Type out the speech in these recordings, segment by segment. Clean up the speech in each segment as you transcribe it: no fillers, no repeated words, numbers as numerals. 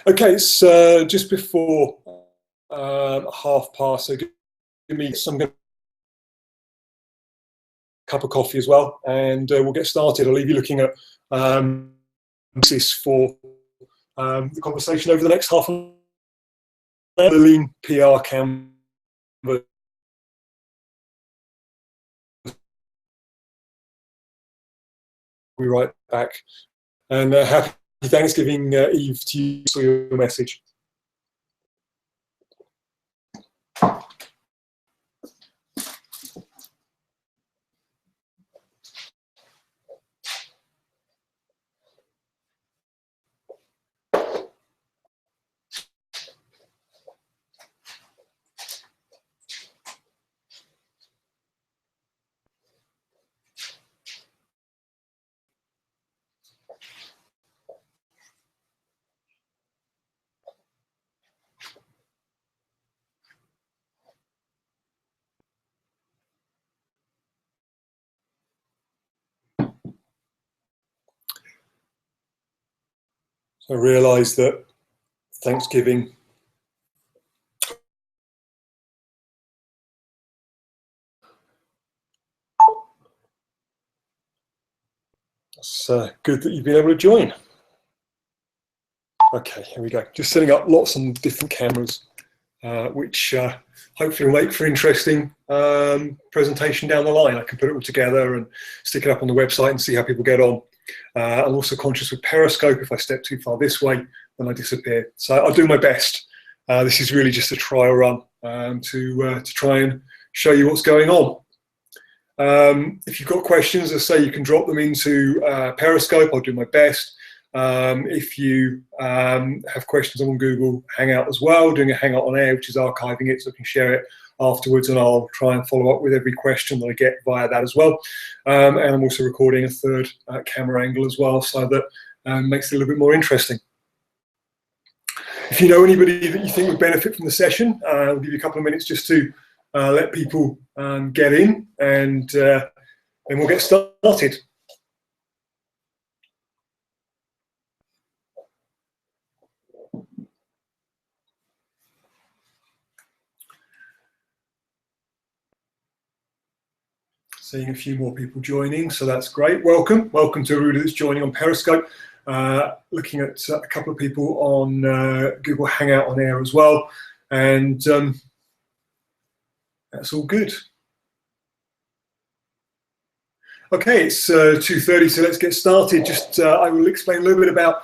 Okay, it's just before past, so give me some cup of coffee as well, and we'll get started. I'll leave you looking at this for the conversation over the next half an hour. The lean PR canvas. We'll be right back. And happy Thanksgiving Eve to you for your message. I realise that Thanksgiving it's good that you've been able to join. Okay, here we go. Just setting up lots of different cameras, which hopefully will make for interesting presentation down the line. I can put it all together and stick it up on the website and see how people get on. I'm also conscious with Periscope, if I step too far this way, then I disappear. So I'll do my best. This is really just a trial run to try and show you what's going on. If you've got questions, as I say, you can drop them into Periscope. I'll do my best. If you have questions, I'm on Google Hangout as well, doing a Hangout on air, which is archiving it so I can share it afterwards, and I'll try and follow up with every question that I get via that as well. And I'm also recording a third camera angle as well, so that makes it a little bit more interesting. If you know anybody that you think would benefit from the session, I'll give you a couple of minutes just to let people get in, and then we'll get started. Seeing a few more people joining, so that's great. Welcome to everybody that's joining on Periscope. Looking at a couple of people on Google Hangout on air as well, and that's all good. Okay, it's 2:30, so let's get started. Just I will explain a little bit about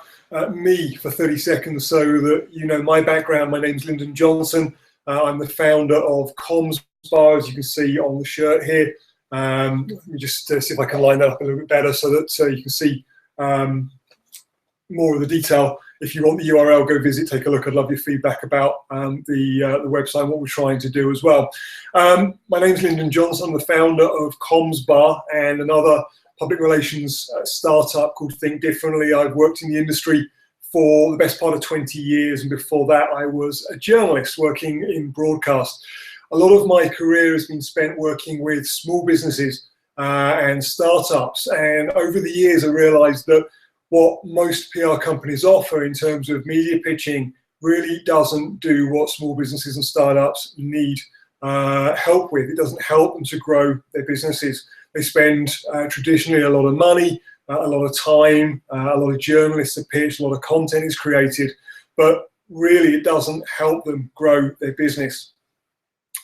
me for 30 seconds so that you know my background. My name's Lyndon Johnson. I'm the founder of Comms Bar, as you can see on the shirt here. Let me just see if I can line that up a little bit better so that you can see more of the detail. If you want the URL, go visit, take a look. I'd love your feedback about the website and what we're trying to do as well. My name's Lyndon Johnson. I'm the founder of Comms Bar and another public relations startup called Think Differently. I've worked in the industry for the best part of 20 years, and before that I was a journalist working in broadcast. A lot of my career has been spent working with small businesses and startups, and over the years I realized that what most PR companies offer in terms of media pitching really doesn't do what small businesses and startups need help with. It doesn't help them to grow their businesses. They spend traditionally a lot of money, a lot of time, a lot of journalists are pitched, a lot of content is created, but really it doesn't help them grow their business.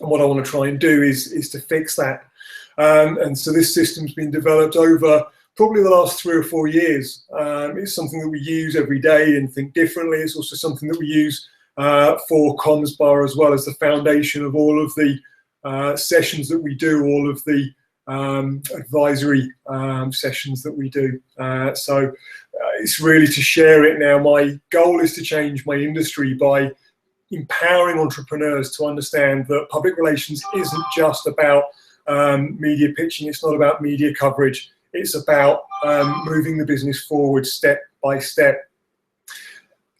And what I want to try and do is to fix that. And so this system's been developed over probably the last 3 or 4 years. It's something that we use every day and Think Differently. It's also something that we use for Comms Bar as well as the foundation of all of the sessions that we do, all of the advisory sessions that we do. So it's really to share it now. My goal is to change my industry by empowering entrepreneurs to understand that public relations isn't just about media pitching. It's not about media coverage. It's about moving the business forward step by step.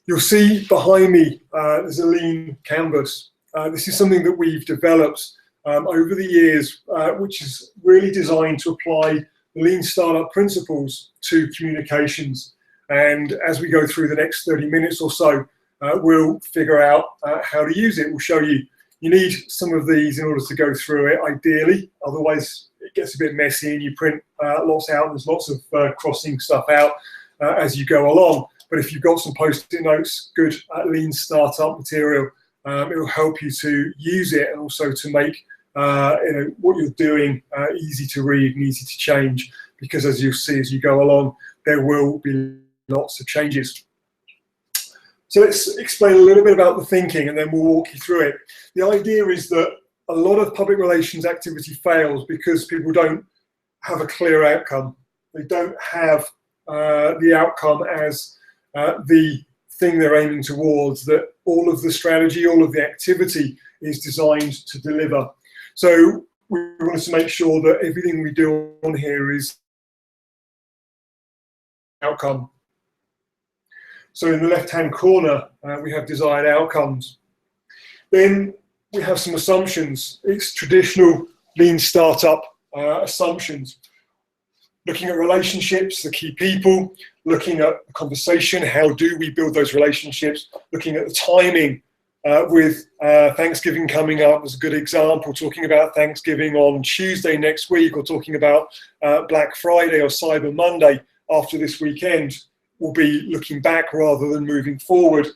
You'll see behind me there's a lean canvas. This is something that we've developed over the years, which is really designed to apply lean startup principles to communications. And as we go through the next 30 minutes or so, we'll figure out how to use it. We'll show you. You need some of these in order to go through it, ideally. Otherwise, it gets a bit messy and you print lots out. There's lots of crossing stuff out as you go along. But if you've got some post-it notes, good lean startup material, it will help you to use it and also to make what you're doing easy to read and easy to change. Because as you'll see as you go along, there will be lots of changes. So let's explain a little bit about the thinking and then we'll walk you through it. The idea is that a lot of public relations activity fails because people don't have a clear outcome. They don't have the outcome as the thing they're aiming towards, that all of the strategy, all of the activity is designed to deliver. So we wanted to make sure that everything we do on here is outcome. So in the left-hand corner, we have desired outcomes. Then we have some assumptions. It's traditional lean startup assumptions. Looking at relationships, the key people, looking at the conversation, how do we build those relationships, looking at the timing with Thanksgiving coming up as a good example, talking about Thanksgiving on Tuesday next week or talking about Black Friday or Cyber Monday after this weekend. We'll be looking back rather than moving forward,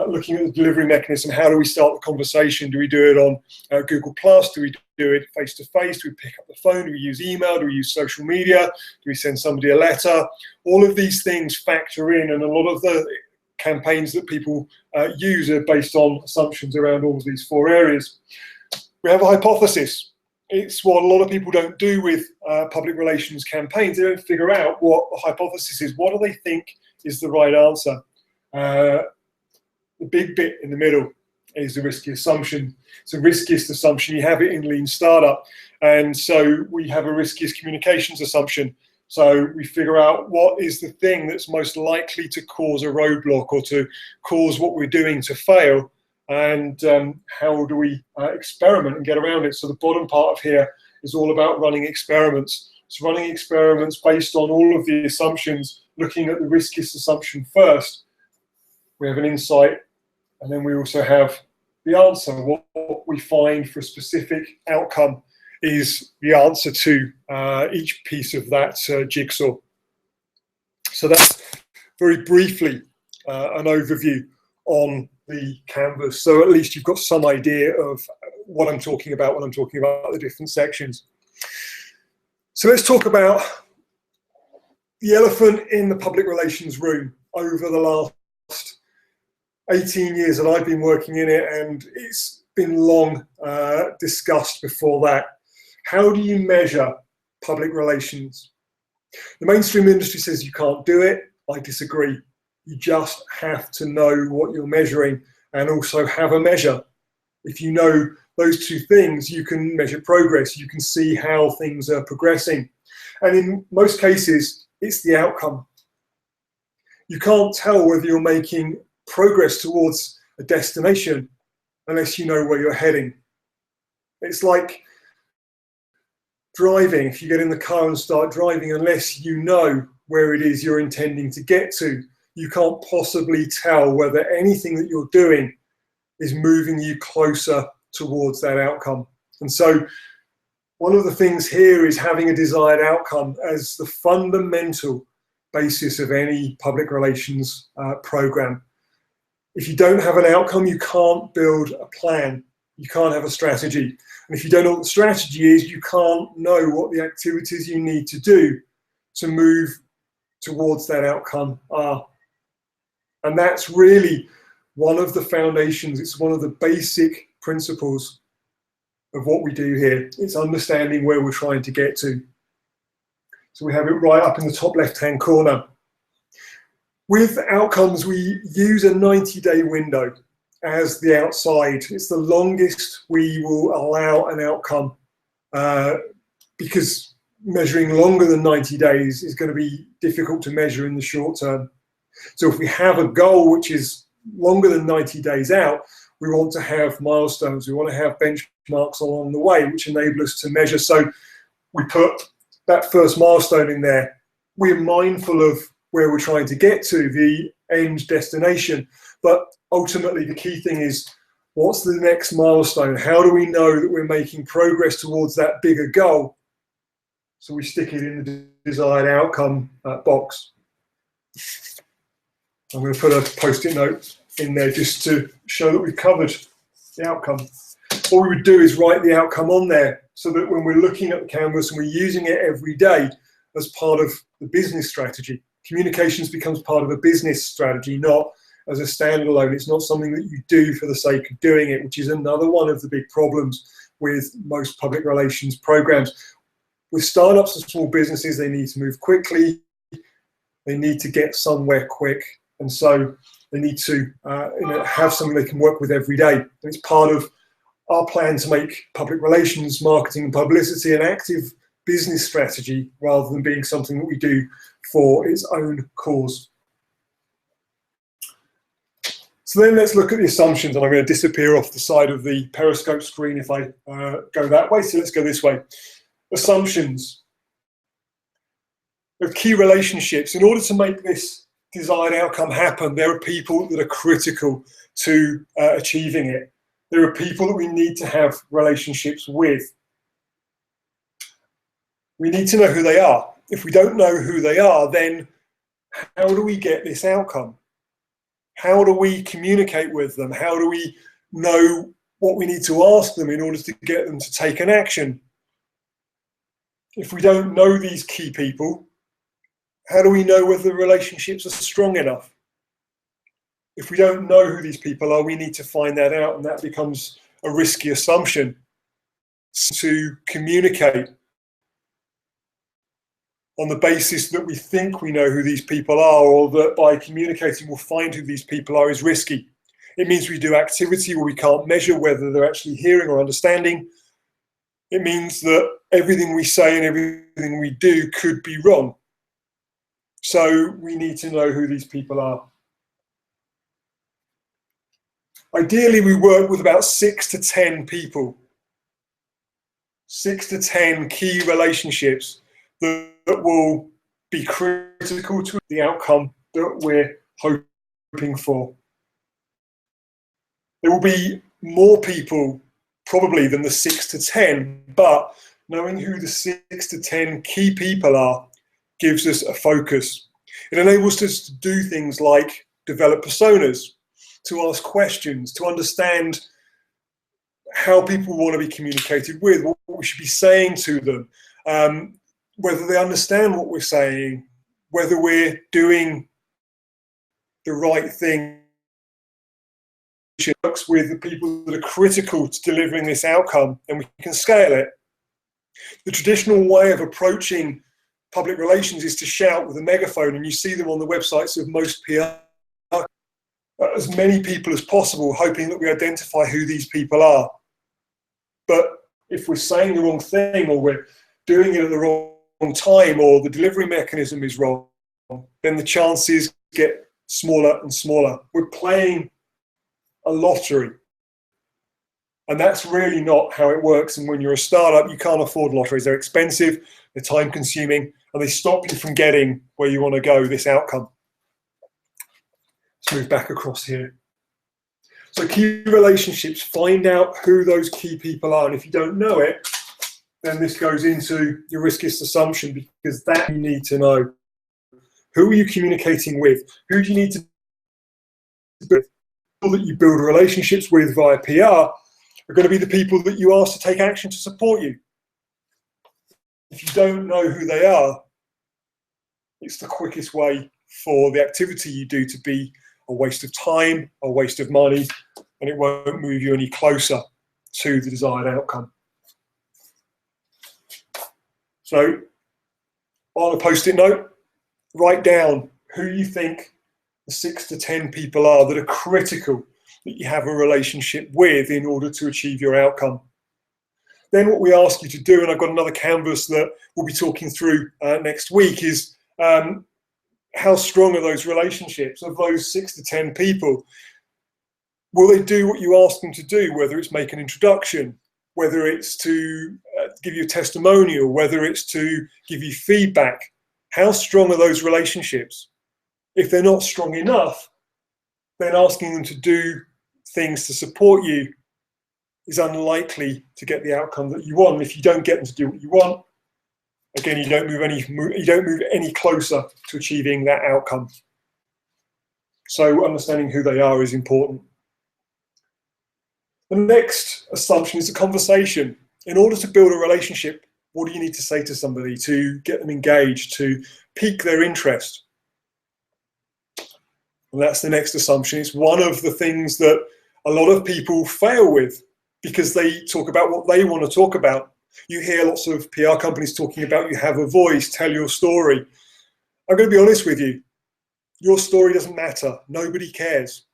looking at the delivery mechanism. How do we start the conversation? Do we do it on Google+? Do we do it face-to-face? Do we pick up the phone? Do we use email? Do we use social media? Do we send somebody a letter? All of these things factor in, and a lot of the campaigns that people use are based on assumptions around all of these four areas. We have a hypothesis. It's what a lot of people don't do with public relations campaigns. They don't figure out what the hypothesis is. What do they think is the right answer? The big bit in the middle is the risky assumption. It's the riskiest assumption. You have it in lean startup. And so we have a riskiest communications assumption. So we figure out what is the thing that's most likely to cause a roadblock or to cause what we're doing to fail. And how do we experiment and get around it? So the bottom part of here is all about running experiments. So running experiments based on all of the assumptions, looking at the riskiest assumption first. We have an insight, and then we also have the answer. What we find for a specific outcome is the answer to each piece of that jigsaw. So that's very briefly an overview on the canvas. So at least you've got some idea of what I'm talking about when I'm talking about the different sections. So let's talk about the elephant in the public relations room over the last 18 years that I've been working in it, and it's been long discussed before that. How do you measure public relations? The mainstream industry says you can't do it. I disagree. You just have to know what you're measuring and also have a measure. If you know those two things, you can measure progress. You can see how things are progressing. And in most cases, it's the outcome. You can't tell whether you're making progress towards a destination unless you know where you're heading. It's like driving. If you get in the car and start driving, unless you know where it is you're intending to get to, you can't possibly tell whether anything that you're doing is moving you closer towards that outcome. And so one of the things here is having a desired outcome as the fundamental basis of any public relations program. If you don't have an outcome, you can't build a plan. You can't have a strategy. And if you don't know what the strategy is, you can't know what the activities you need to do to move towards that outcome are. And that's really one of the foundations. It's one of the basic principles of what we do here. It's understanding where we're trying to get to. So we have it right up in the top left-hand corner. With outcomes, we use a 90-day window as the outside. It's the longest we will allow an outcome because measuring longer than 90 days is going to be difficult to measure in the short term. So if we have a goal which is longer than 90 days out, we want to have milestones. We want to have benchmarks along the way which enable us to measure. So we put that first milestone in there. We're mindful of where we're trying to get to, the end destination. But ultimately, the key thing is, what's the next milestone? How do we know that we're making progress towards that bigger goal? So we stick it in the desired outcome box. I'm going to put a post-it note in there just to show that we've covered the outcome. What we would do is write the outcome on there so that when we're looking at the canvas and we're using it every day as part of the business strategy, communications becomes part of a business strategy, not as a standalone. It's not something that you do for the sake of doing it, which is another one of the big problems with most public relations programs. With startups and small businesses, they need to move quickly. They need to get somewhere quick. And so they need to have something they can work with every day. And it's part of our plan to make public relations, marketing and publicity an active business strategy rather than being something that we do for its own cause. So then let's look at the assumptions, and I'm going to disappear off the side of the Periscope screen if I go that way, so let's go this way. Assumptions. With key relationships, in order to make this desired outcome happen, there are people that are critical to achieving it. There are people that we need to have relationships with. We need to know who they are. If we don't know who they are, then how do we get this outcome? How do we communicate with them? How do we know what we need to ask them in order to get them to take an action? If we don't know these key people, how do we know whether the relationships are strong enough? If we don't know who these people are, we need to find that out, and that becomes a risky assumption to communicate on the basis that we think we know who these people are, or that by communicating we'll find who these people are, is risky. It means we do activity where we can't measure whether they're actually hearing or understanding. It means that everything we say and everything we do could be wrong. So we need to know who these people are. Ideally, we work with about 6 to 10 people, 6 to 10 key relationships that will be critical to the outcome that we're hoping for. There will be more people probably than the 6 to 10, but knowing who the 6 to 10 key people are gives us a focus. It enables us to do things like develop personas, to ask questions, to understand how people want to be communicated with, what we should be saying to them, whether they understand what we're saying, whether we're doing the right thing. It works with the people that are critical to delivering this outcome, and we can scale it. The traditional way of approaching public relations is to shout with a megaphone, and you see them on the websites of most PR. As many people as possible, hoping that we identify who these people are. But if we're saying the wrong thing, or we're doing it at the wrong time, or the delivery mechanism is wrong, then the chances get smaller and smaller. We're playing a lottery. And that's really not how it works. And when you're a startup, you can't afford lotteries. They're expensive, they're time consuming, and they stop you from getting where you want to go, this outcome. Let's move back across here. So key relationships, find out who those key people are. And if you don't know it, then this goes into your riskiest assumption, because that you need to know. Who are you communicating with? Who do you need to build? People that you build relationships with via PR are going to be the people that you ask to take action to support you. If you don't know who they are, it's the quickest way for the activity you do to be a waste of time, a waste of money, and it won't move you any closer to the desired outcome. So, on a post-it note, write down who you think the 6 to 10 people are that are critical that you have a relationship with in order to achieve your outcome. Then what we ask you to do, and I've got another canvas that we'll be talking through next week, is how strong are those relationships of those 6 to 10 people? Will they do what you ask them to do, whether it's make an introduction, whether it's to give you a testimonial, whether it's to give you feedback? How strong are those relationships? If they're not strong enough, then asking them to do things to support you is unlikely to get the outcome that you want. And if you don't get them to do what you want, again, you don't move any closer to achieving that outcome. So understanding who they are is important. The next assumption is a conversation. In order to build a relationship, what do you need to say to somebody to get them engaged, to pique their interest? And that's the next assumption. It's one of the things that a lot of people fail with because they talk about what they want to talk about. You hear lots of PR companies talking about you have a voice, tell your story. I'm going to be honest with you. Your story doesn't matter. Nobody cares.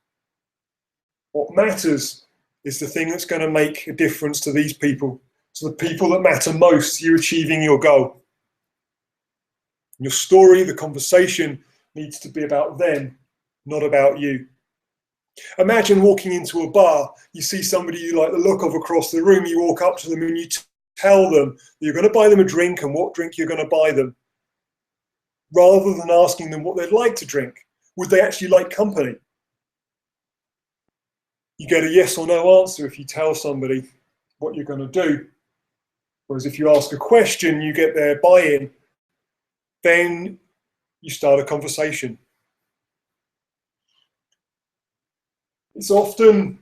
What matters is the thing that's going to make a difference to these people, to the people that matter most to you achieving your goal. Your story, the conversation, needs to be about them, not about you. Imagine walking into a bar, you see somebody you like the look of across the room, you walk up to them and you tell them that you're going to buy them a drink and what drink you're going to buy them, rather than asking them what they'd like to drink. Would they actually like company? You get a yes or no answer if you tell somebody what you're going to do. Whereas if you ask a question, you get their buy-in, then you start a conversation. It's often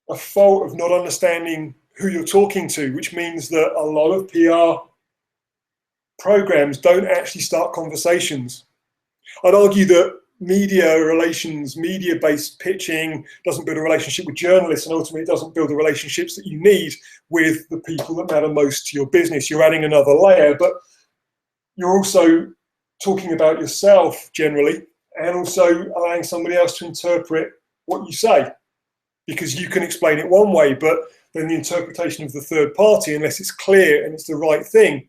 a fault of not understanding who you're talking to, which means that a lot of PR programs don't actually start conversations. I'd argue that media relations, media-based pitching doesn't build a relationship with journalists, and ultimately it doesn't build the relationships that you need with the people that matter most to your business. You're adding another layer, but you're also talking about yourself generally, and also allowing somebody else to interpret what you say, because you can explain it one way, but then the interpretation of the third party, unless it's clear and it's the right thing,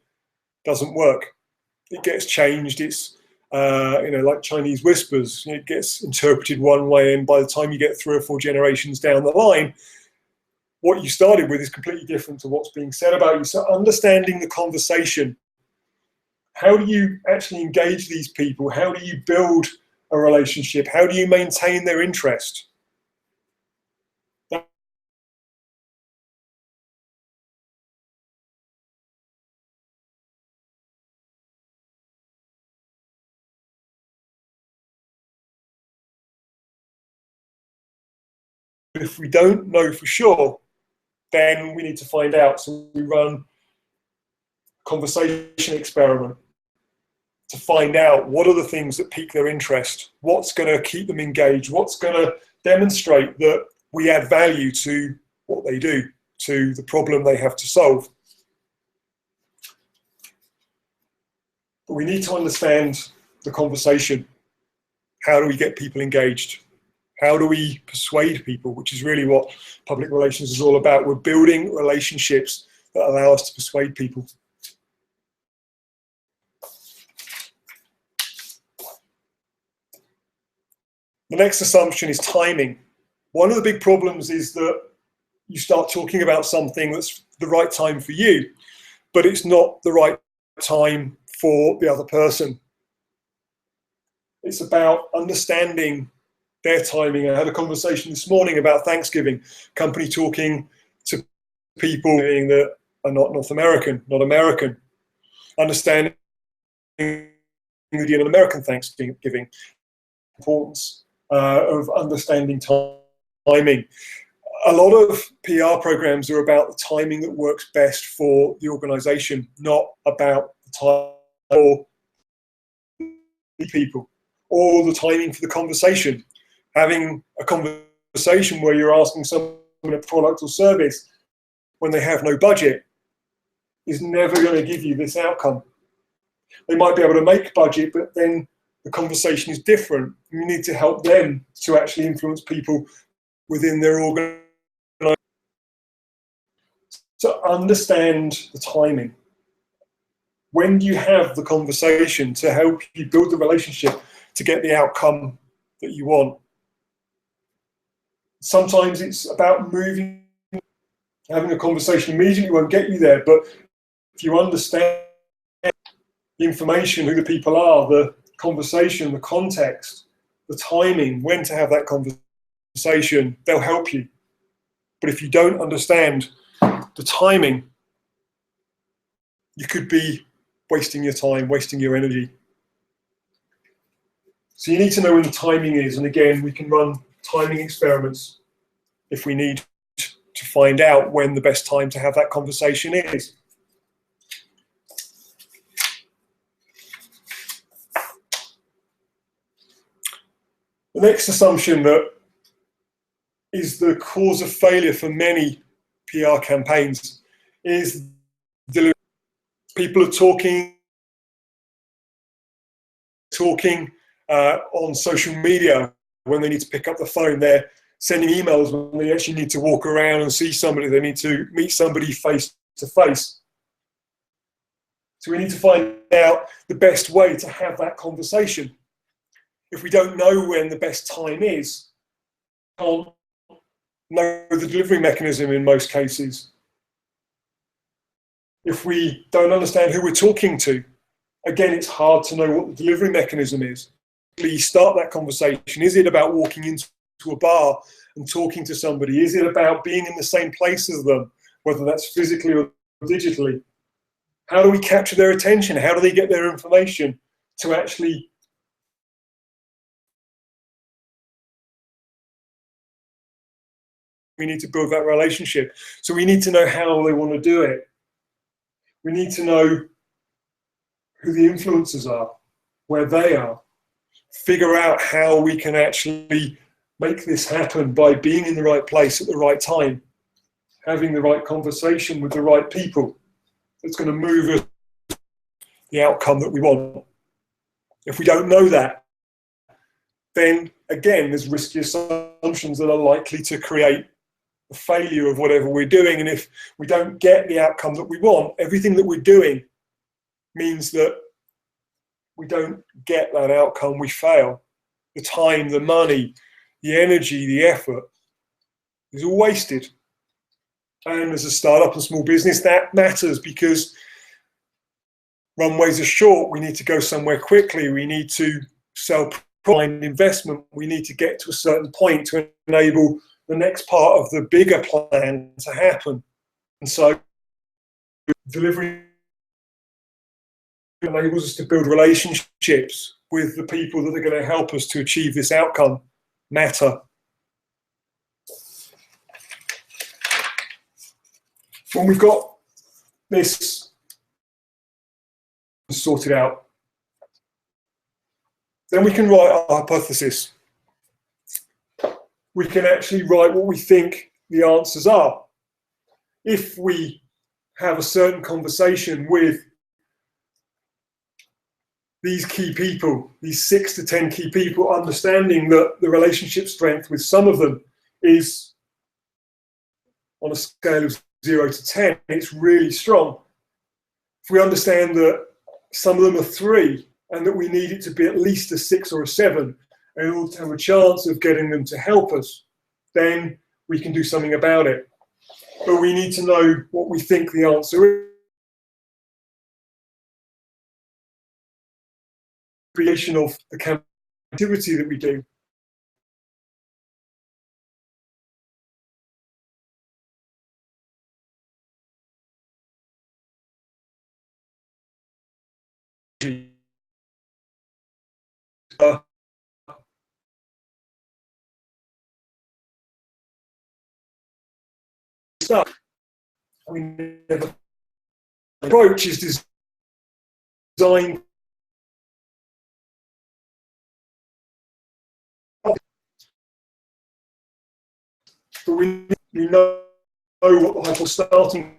doesn't work. It gets changed. It's like Chinese whispers. It gets interpreted one way, and by the time you get 3 or 4 generations down the line, what you started with is completely different to what's being said about you. So understanding the conversation. How do you actually engage these people? How do you build a relationship? How do you maintain their interest? If we don't know for sure, then we need to find out. So we run a conversation experiment to find out what are the things that pique their interest, what's going to keep them engaged, what's going to demonstrate that we add value to what they do, to the problem they have to solve. But we need to understand the conversation. How do we get people engaged? How do we persuade people, which is really what public relations is all about. We're building relationships that allow us to persuade people. The next assumption is timing. One of the big problems is that you start talking about something that's the right time for you, but it's not the right time for the other person. It's about understanding their timing. I had a conversation this morning about Thanksgiving, company talking to people that are not North American, not American, understanding the American Thanksgiving, importance of understanding timing. A lot of PR programs are about the timing that works best for the organization, not about the time for the people or the timing for the conversation. Having a conversation where you're asking someone a product or service when they have no budget is never going to give you this outcome. They might be able to make budget, but then the conversation is different. You need to help them to actually influence people within their organization. So understand the timing. When do you have the conversation to help you build the relationship to get the outcome that you want? Sometimes it's about moving. Having a conversation immediately won't get you there, but if you understand the information, who the people are, the conversation, the context, the timing, when to have that conversation, they'll help you. But if you don't understand the timing, you could be wasting your time, wasting your energy. So you need to know when the timing is. And again, we can run timing experiments if we need to find out when the best time to have that conversation is. The next assumption that is the cause of failure for many PR campaigns is delivery. People are talking on social media when they need to pick up the phone. They're sending emails when they actually need to walk around and see somebody. They need to meet somebody face to face. So we need to find out the best way to have that conversation. If we don't know when the best time is, we can't know the delivery mechanism in most cases. If we don't understand who we're talking to, again, it's hard to know what the delivery mechanism is. You start that conversation. Is it about walking into a bar and talking to somebody? Is it about being in the same place as them, whether that's physically or digitally? How do we capture their attention? How do they get their information to actually we need to build that relationship. So we need to know how they want to do it. We need to know who the influencers are, where they are. Figure out how we can actually make this happen by being in the right place at the right time, having the right conversation with the right people. That's going to move us the outcome that we want. If we don't know that, then again, there's risky assumptions that are likely to create a failure of whatever we're doing. And if we don't get the outcome that we want, everything that we're doing means that we don't get that outcome, we fail. The time, the money, the energy, the effort is all wasted. And as a startup and small business, that matters because runways are short. We need to go somewhere quickly. We need to sell prime investment. We need to get to a certain point to enable the next part of the bigger plan to happen. And so delivery enables us to build relationships with the people that are going to help us to achieve this outcome matter. When we've got this sorted out, then we can write our hypothesis. We can actually write what we think the answers are. If we have a certain conversation with these key people, these 6 to 10 key people, understanding that the relationship strength with some of them is on a scale of 0 to 10, it's really strong. If we understand that some of them are 3 and that we need it to be at least a 6 or a 7 in order to have a chance of getting them to help us, then we can do something about it. But we need to know what we think the answer is. Creation of the activity that we do. Stuff. The approach is designed but we know what the hypothesis starting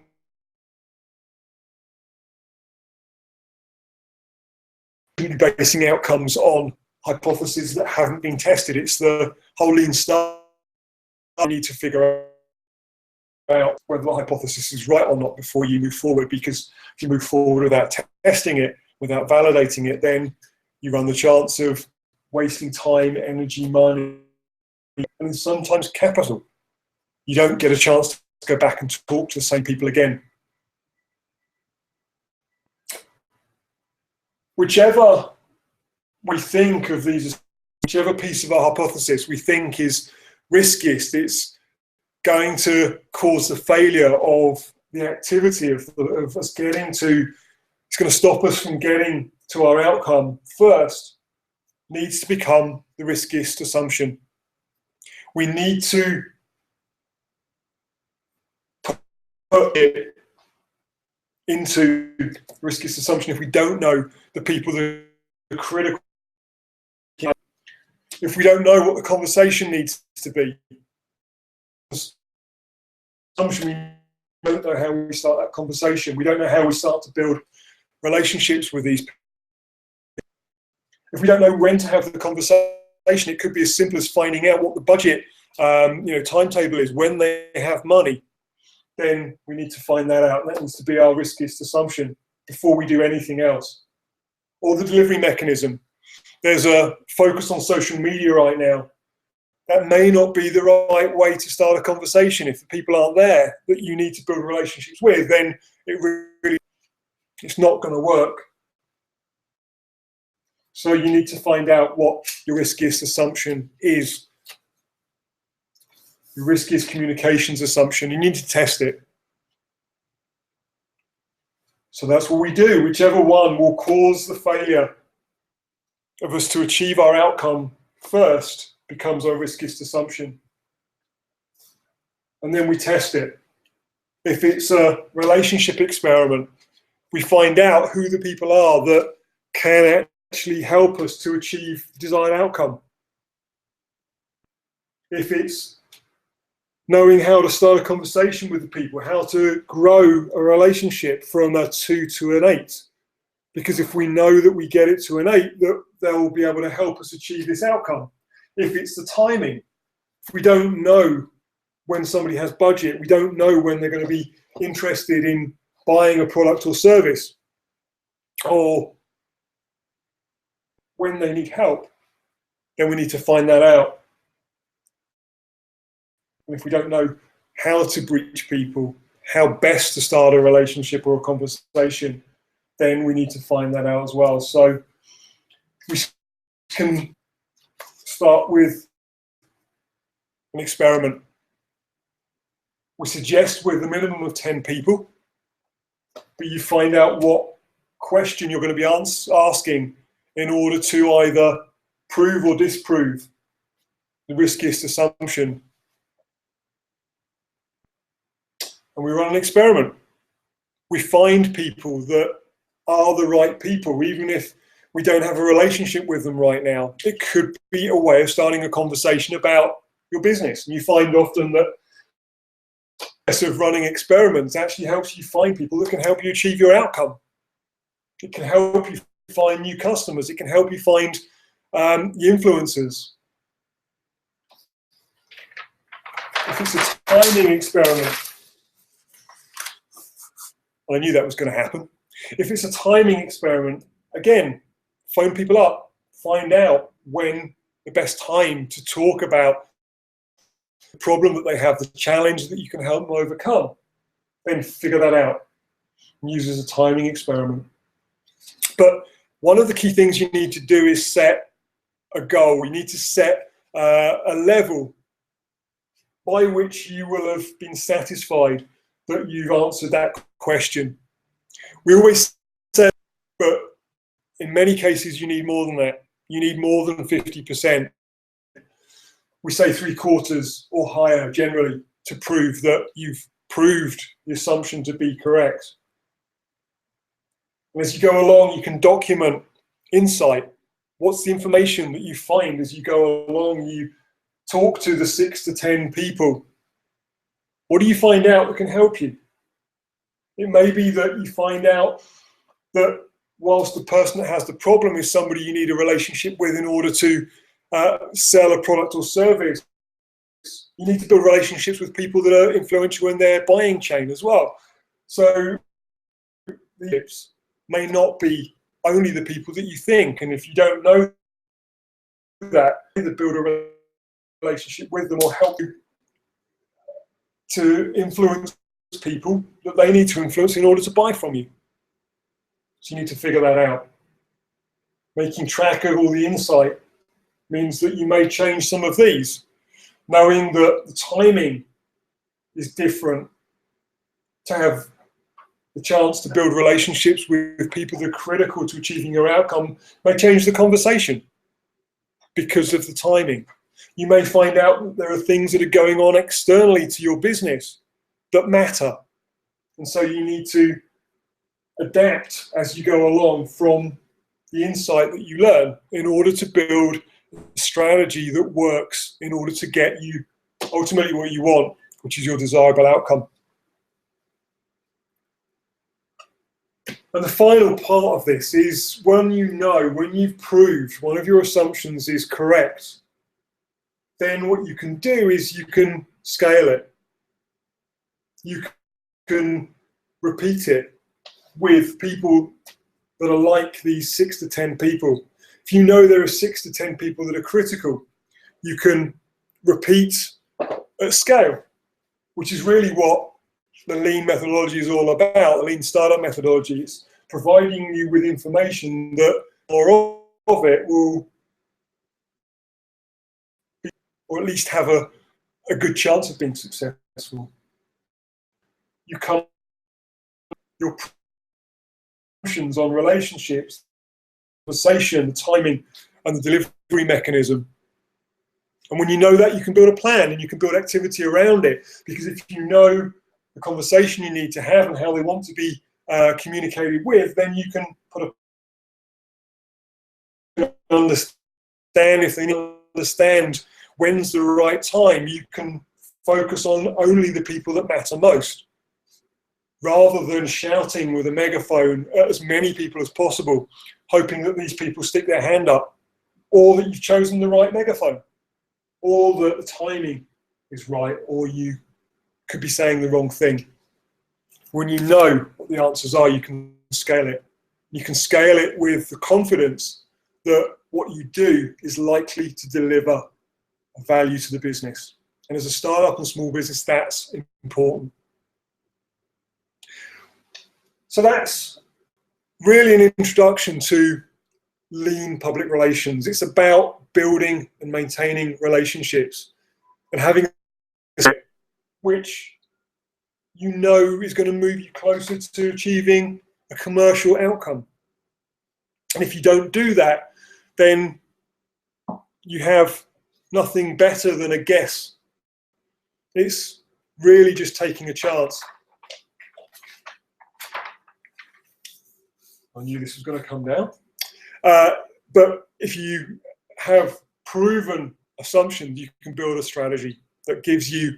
basing outcomes on hypotheses that haven't been tested. It's the whole lean startup. You need to figure out whether the hypothesis is right or not before you move forward, because if you move forward without testing it, without validating it, then you run the chance of wasting time, energy, money, and sometimes capital. You don't get a chance to go back and talk to the same people again. Whichever we think of these whichever piece of our hypothesis we think is riskiest, it's going to cause the failure of the activity of us getting to, it's going to stop us from getting to our outcome first, needs to become the riskiest assumption. We need to put it into riskiest assumption if we don't know the people that are critical. If we don't know what the conversation needs to be, assumption, we don't know how we start that conversation. We don't know how we start to build relationships with these people. If we don't know when to have the conversation, it could be as simple as finding out what the budget timetable is, when they have money. Then we need to find that out. That needs to be our riskiest assumption before we do anything else. Or the delivery mechanism. There's a focus on social media right now. That may not be the right way to start a conversation. If the people aren't there that you need to build relationships with, then it's not going to work. So you need to find out what your riskiest assumption is. Your riskiest communications assumption. You need to test it. So that's what we do. Whichever one will cause the failure of us to achieve our outcome first becomes our riskiest assumption. And then we test it. If it's a relationship experiment, we find out who the people are that can actually help us to achieve the desired outcome. If it's knowing how to start a conversation with the people, how to grow a relationship from a 2 to an 8. Because if we know that we get it to an 8, that they'll be able to help us achieve this outcome. If it's the timing, if we don't know when somebody has budget, we don't know when they're going to be interested in buying a product or service, or when they need help, then we need to find that out. And if we don't know how to reach people, how best to start a relationship or a conversation, then we need to find that out as well. So we can start with an experiment. We suggest with a minimum of 10 people, but you find out what question you're going to be asking in order to either prove or disprove the riskiest assumption. And we run an experiment. We find people that are the right people, even if we don't have a relationship with them right now. It could be a way of starting a conversation about your business. And you find often that the process of running experiments actually helps you find people that can help you achieve your outcome. It can help you find new customers. It can help you find influencers. If it's a timing experiment, I knew that was going to happen. If it's a timing experiment, again, phone people up, find out when the best time to talk about the problem that they have, the challenge that you can help them overcome. Then figure that out and use it as a timing experiment. But one of the key things you need to do is set a goal. You need to set a level by which you will have been satisfied that you've answered that question. We always say, but in many cases you need more than that. You need more than 50%. We say 3/4 or higher generally to prove that you've proved the assumption to be correct. And as you go along, you can document insight. What's the information that you find as you go along? You talk to the 6 to 10 people. What do you find out that can help you? It may be that you find out that whilst the person that has the problem is somebody you need a relationship with in order to sell a product or service, you need to build relationships with people that are influential in their buying chain as well. So the tips may not be only the people that you think, and if you don't know that, either build a relationship with them or help you to influence people that they need to influence in order to buy from you. So you need to figure that out. Making track of all the insight means that you may change some of these, knowing that the timing is different. To have the chance to build relationships with people that are critical to achieving your outcome may change the conversation because of the timing. You may find out that there are things that are going on externally to your business that matter. And so you need to adapt as you go along from the insight that you learn in order to build a strategy that works in order to get you ultimately what you want, which is your desirable outcome. And the final part of this is when you've proved one of your assumptions is correct, then what you can do is you can scale it. You can repeat it with people that are like these 6 to 10 people. If you know there are 6 to 10 people that are critical, you can repeat at scale, which is really what the lean methodology is all about. The lean startup methodology is providing you with information that more of it will, or at least have a good chance of being successful. You come your promotions on relationships, conversation, the timing, and the delivery mechanism. And when you know that, you can build a plan and you can build activity around it. Because if you know the conversation you need to have and how they want to be communicated with, then you can put understand if they understand when's the right time. You can focus on only the people that matter most, rather than shouting with a megaphone at as many people as possible, hoping that these people stick their hand up, or that you've chosen the right megaphone, or that the timing is right, or you could be saying the wrong thing. When you know what the answers are, you can scale it. You can scale it with the confidence that what you do is likely to deliver value to the business. And as a startup and small business, that's important. So that's really an introduction to lean public relations. It's about building and maintaining relationships and having which you know is going to move you closer to achieving a commercial outcome. And if you don't do that, then you have nothing better than a guess. It's really just taking a chance. I knew this was going to come down. But if you have proven assumptions, you can build a strategy that gives you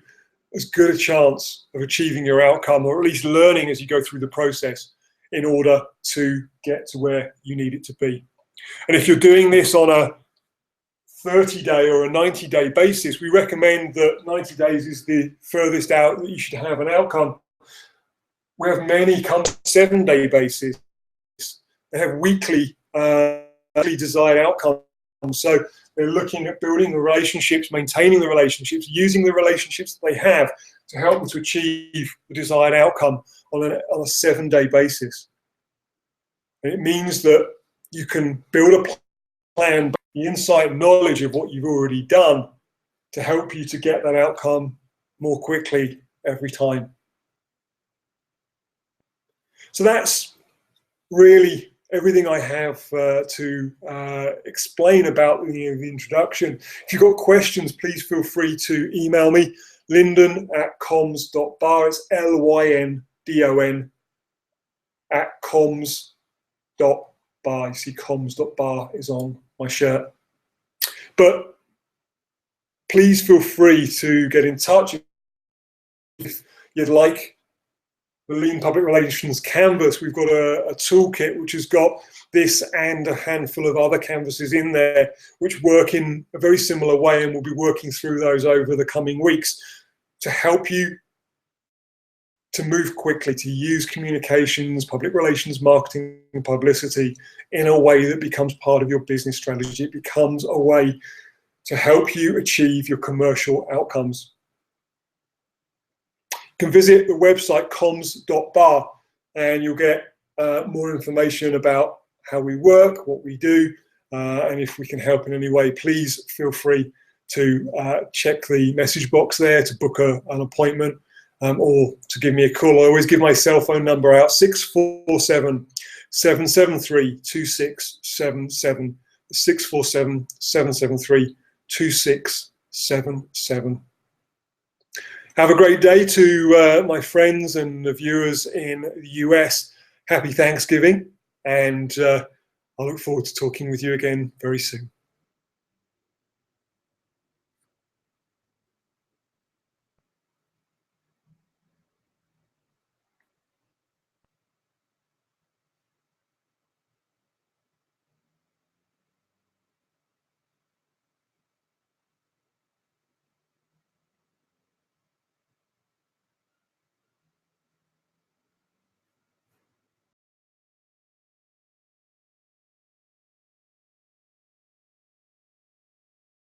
as good a chance of achieving your outcome, or at least learning as you go through the process in order to get to where you need it to be. And if you're doing this on a 30-day or a 90-day basis, we recommend that 90 days is the furthest out that you should have an outcome. We have many come 7-day basis. They have weekly desired outcomes. So they're looking at building the relationships, maintaining the relationships, using the relationships that they have to help them to achieve the desired outcome on a 7-day basis. And it means that you can build a plan, the insight and knowledge of what you've already done to help you to get that outcome more quickly every time. So that's really everything I have to explain about the introduction. If you've got questions, please feel free to email me, lyndon@comms.bar. It's LYNDON @comms.bar. You see comms.bar is on my shirt. But please feel free to get in touch if you'd like the Lean Public Relations Canvas. We've got a toolkit which has got this and a handful of other canvases in there which work in a very similar way, and we'll be working through those over the coming weeks to help you to move quickly, to use communications, public relations, marketing, and publicity in a way that becomes part of your business strategy. It becomes a way to help you achieve your commercial outcomes. You can visit the website comms.bar and you'll get more information about how we work, what we do, and if we can help in any way, please feel free to check the message box there to book an appointment, or to give me a call. I always give my cell phone number out, 647-773-2677, 647-773-2677. Have a great day to my friends and the viewers in the US. Happy Thanksgiving, and I look forward to talking with you again very soon.